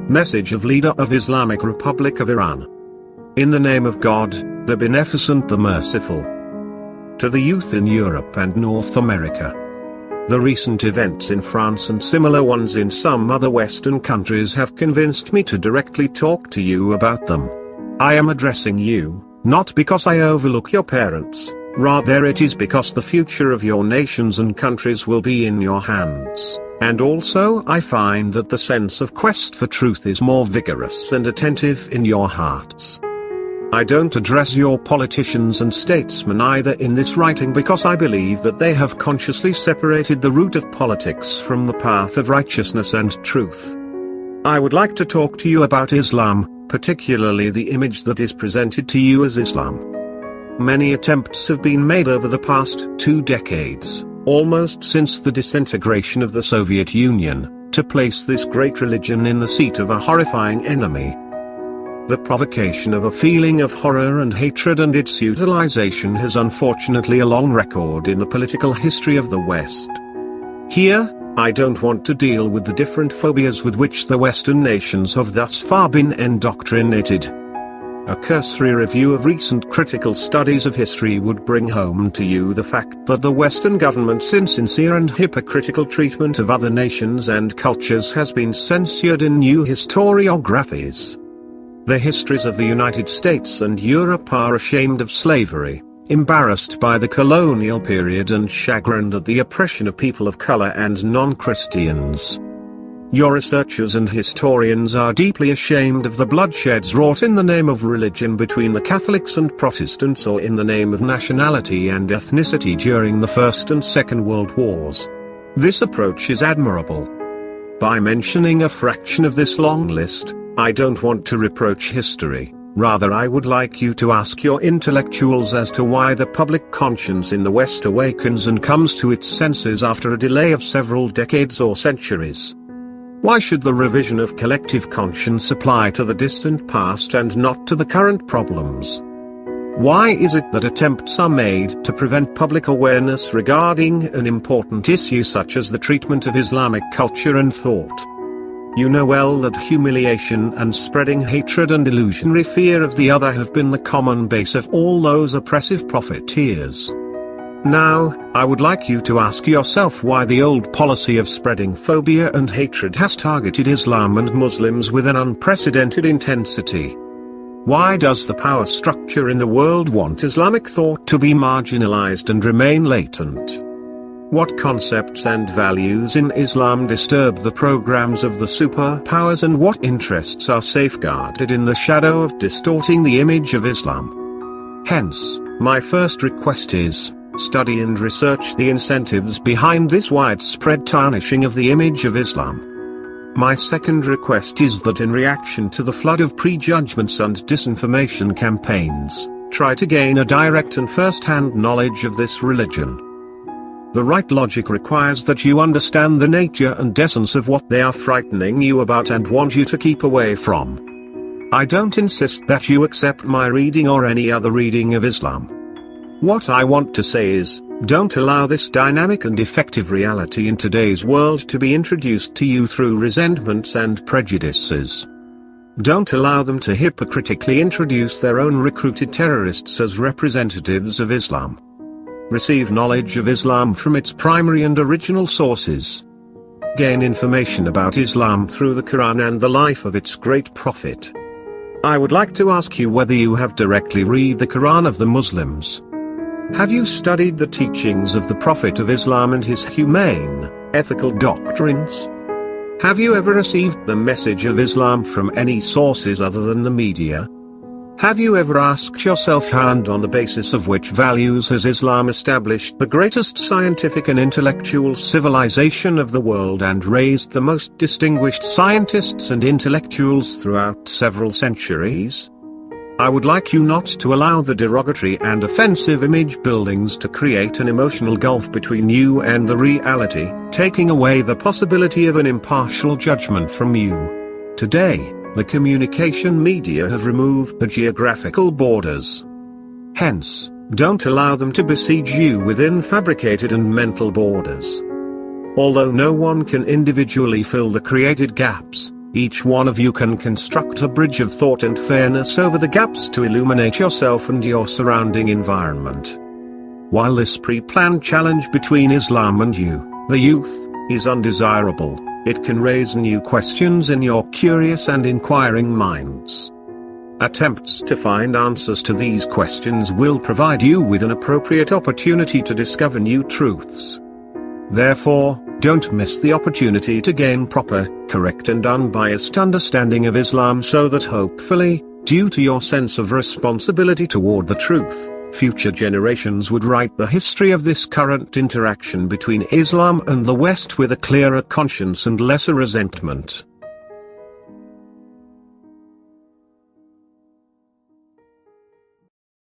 Message of Leader of Islamic Republic of Iran. In the name of God, the Beneficent, the Merciful. To the youth in Europe and North America. The recent events in France and similar ones in some other Western countries have convinced me to directly talk to you about them. I am addressing you, not because I overlook your parents, rather it is because the future of your nations and countries will be in your hands. And also I find that the sense of quest for truth is more vigorous and attentive in your hearts. I don't address your politicians and statesmen either in this writing because I believe that they have consciously separated the root of politics from the path of righteousness and truth. I would like to talk to you about Islam, particularly the image that is presented to you as Islam. Many attempts have been made over the past 2 decades, almost since the disintegration of the Soviet Union, to place this great religion in the seat of a horrifying enemy. The provocation of a feeling of horror and hatred and its utilization has unfortunately a long record in the political history of the West. Here, I don't want to deal with the different phobias with which the Western nations have thus far been indoctrinated. A cursory review of recent critical studies of history would bring home to you the fact that the Western government's insincere and hypocritical treatment of other nations and cultures has been censored in new historiographies. The histories of the United States and Europe are ashamed of slavery, embarrassed by the colonial period and chagrined at the oppression of people of color and non-Christians. Your researchers and historians are deeply ashamed of the bloodsheds wrought in the name of religion between the Catholics and Protestants or in the name of nationality and ethnicity during the First and Second World Wars. This approach is admirable. By mentioning a fraction of this long list, I don't want to reproach history, rather I would like you to ask your intellectuals as to why the public conscience in the West awakens and comes to its senses after a delay of several decades or centuries. Why should the revision of collective conscience apply to the distant past and not to the current problems? Why is it that attempts are made to prevent public awareness regarding an important issue such as the treatment of Islamic culture and thought? You know well that humiliation and spreading hatred and illusionary fear of the other have been the common base of all those oppressive profiteers. Now, I would like you to ask yourself why the old policy of spreading phobia and hatred has targeted Islam and Muslims with an unprecedented intensity. Why does the power structure in the world want Islamic thought to be marginalized and remain latent? What concepts and values in Islam disturb the programs of the superpowers and what interests are safeguarded in the shadow of distorting the image of Islam? Hence, my first request is, study and research the incentives behind this widespread tarnishing of the image of Islam. My second request is that in reaction to the flood of prejudgments and disinformation campaigns, try to gain a direct and first-hand knowledge of this religion. The right logic requires that you understand the nature and essence of what they are frightening you about and want you to keep away from. I don't insist that you accept my reading or any other reading of Islam. What I want to say is, don't allow this dynamic and effective reality in today's world to be introduced to you through resentments and prejudices. Don't allow them to hypocritically introduce their own recruited terrorists as representatives of Islam. Receive knowledge of Islam from its primary and original sources. Gain information about Islam through the Quran and the life of its great prophet. I would like to ask you whether you have directly read the Quran of the Muslims. Have you studied the teachings of the Prophet of Islam and his humane, ethical doctrines? Have you ever received the message of Islam from any sources other than the media? Have you ever asked yourself how and on the basis of which values has Islam established the greatest scientific and intellectual civilization of the world and raised the most distinguished scientists and intellectuals throughout several centuries? I would like you not to allow the derogatory and offensive image buildings to create an emotional gulf between you and the reality, taking away the possibility of an impartial judgment from you. Today, the communication media have removed the geographical borders. Hence, don't allow them to besiege you within fabricated and mental borders. Although no one can individually fill the created gaps, Each one of you can construct a bridge of thought and fairness over the gaps to illuminate yourself and your surrounding environment. While this pre-planned challenge between Islam and you, the youth, is undesirable, it can raise new questions in your curious and inquiring minds. Attempts to find answers to these questions will provide you with an appropriate opportunity to discover new truths. Therefore, don't miss the opportunity to gain proper, correct and unbiased understanding of Islam so that hopefully, due to your sense of responsibility toward the truth, future generations would write the history of this current interaction between Islam and the West with a clearer conscience and lesser resentment.